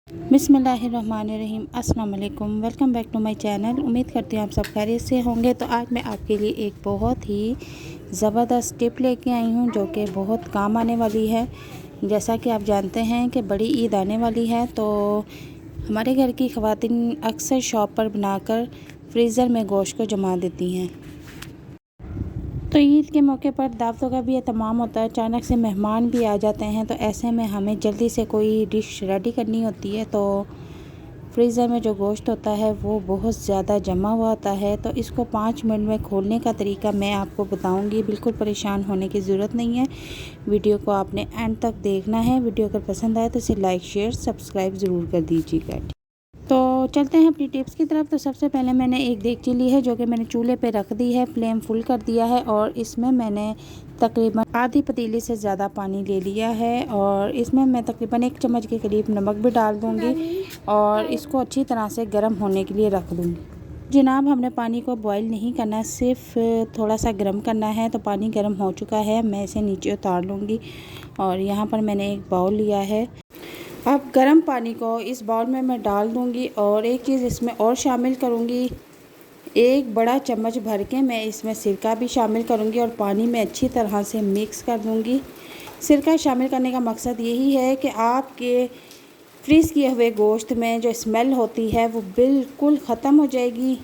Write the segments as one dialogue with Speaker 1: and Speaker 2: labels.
Speaker 1: बिस्मिल्लाहिर्रहमानिर्रहीम। अस्सलाम वालेकुम। Welcome back to my channel. उम्मीद करती हूँ आप सब खैरियत से होंगे। तो आज मैं आपके लिए एक बहुत ही ज़बरदस्त टिप लेके आई हूँ जो कि बहुत काम आने वाली है। जैसा कि आप जानते हैं कि बड़ी ईद आने वाली है, तो हमारे घर की ख़वातीन अक्सर शॉप पर बनाकर फ्रीज़र में गोश्त को जमा देती हैं। तो ईद के मौके पर दावतों का भी एहतमाम होता है, अचानक से मेहमान भी आ जाते हैं, तो ऐसे में हमें जल्दी से कोई डिश रेडी करनी होती है। तो फ्रीज़र में जो गोश्त होता है वो बहुत ज़्यादा जमा हुआ होता है। तो इसको 5 मिनट में खोलने का तरीका मैं आपको बताऊंगी। बिल्कुल परेशान होने की ज़रूरत नहीं है। वीडियो को आपने एंड तक देखना है। वीडियो अगर पसंद आए तो इसे लाइक शेयर सब्सक्राइब ज़रूर कर दीजिएगा। तो चलते हैं अपनी टिप्स की तरफ। तो सबसे पहले मैंने एक देगची ली है जो कि मैंने चूल्हे पे रख दी है, फ्लेम फुल कर दिया है और इसमें मैंने तकरीबन आधी पतीली से ज़्यादा पानी ले लिया है और इसमें मैं तकरीबन 1 चम्मच के करीब नमक भी डाल दूँगी और इसको अच्छी तरह से गर्म होने के लिए रख दूँगी। जनाब, हमने पानी को बॉईल नहीं करना, सिर्फ थोड़ा सा गर्म करना है। तो पानी गर्म हो चुका है, मैं इसे नीचे उतार लूँगी और यहाँ पर मैंने एक बाउल लिया है। अब गर्म पानी को इस बाउल में मैं डाल दूंगी और एक चीज़ इसमें और शामिल करूंगी। एक बड़ा चम्मच भर के मैं इसमें सिरका भी शामिल करूंगी और पानी में अच्छी तरह से मिक्स कर दूंगी। सिरका शामिल करने का मकसद यही है कि आपके फ्रीज़ किए हुए गोश्त में जो स्मेल होती है वो बिल्कुल ख़त्म हो जाएगी।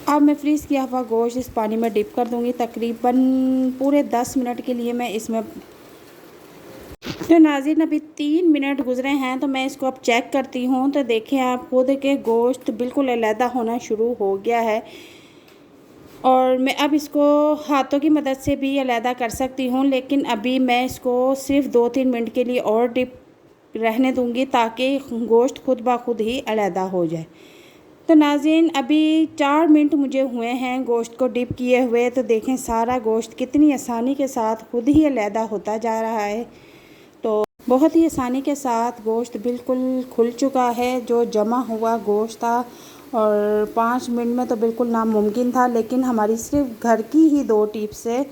Speaker 1: अब मैं फ्रीज़ किया हुआ गोश्त इस पानी में डिप कर दूंगी। तकरीबन पूरे 10 मिनट के लिए मैं इसमें, तो नाज़रीन अभी 3 मिनट गुजरे हैं, तो मैं इसको अब चेक करती हूँ। तो देखें आप खुद के गोश्त बिल्कुल अलहदा होना शुरू हो गया है और मैं अब इसको हाथों की मदद से भी अलहदा कर सकती हूँ, लेकिन अभी मैं इसको सिर्फ 2-3 मिनट के लिए और डिप रहने दूँगी ताकि गोश्त खुद ब खुद ही अलहदा हो जाए। तो नाज़रीन अभी 4 मिनट मुझे हुए हैं गोश्त को डिप किए हुए। तो देखें सारा गोश्त कितनी आसानी के साथ खुद ही अलहदा होता जा रहा है। तो बहुत ही आसानी के साथ गोश्त बिल्कुल खुल चुका है। जो जमा हुआ गोश्त था और 5 मिनट में तो बिल्कुल नामुमकिन था, लेकिन हमारी सिर्फ घर की ही 2 टिप से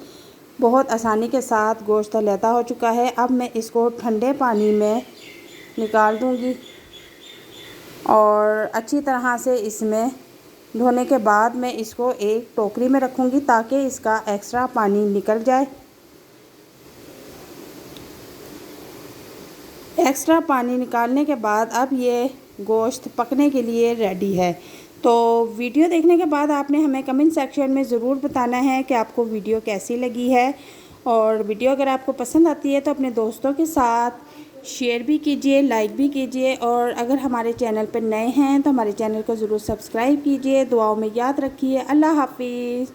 Speaker 1: बहुत आसानी के साथ गोश्त अलहदा हो चुका है। अब मैं इसको ठंडे पानी में निकाल दूंगी और अच्छी तरह से इसमें धोने के बाद मैं इसको एक टोकरी में रखूँगी ताकि इसका एक्स्ट्रा पानी निकल जाए। एक्स्ट्रा पानी निकालने के बाद अब ये गोश्त पकने के लिए रेडी है। तो वीडियो देखने के बाद आपने हमें कमेंट सेक्शन में ज़रूर बताना है कि आपको वीडियो कैसी लगी है और वीडियो अगर आपको पसंद आती है तो अपने दोस्तों के साथ शेयर भी कीजिए, लाइक भी कीजिए और अगर हमारे चैनल पर नए हैं तो हमारे चैनल को ज़रूर सब्सक्राइब कीजिए। दुआओं में याद रखिए। अल्लाह हाफिज़।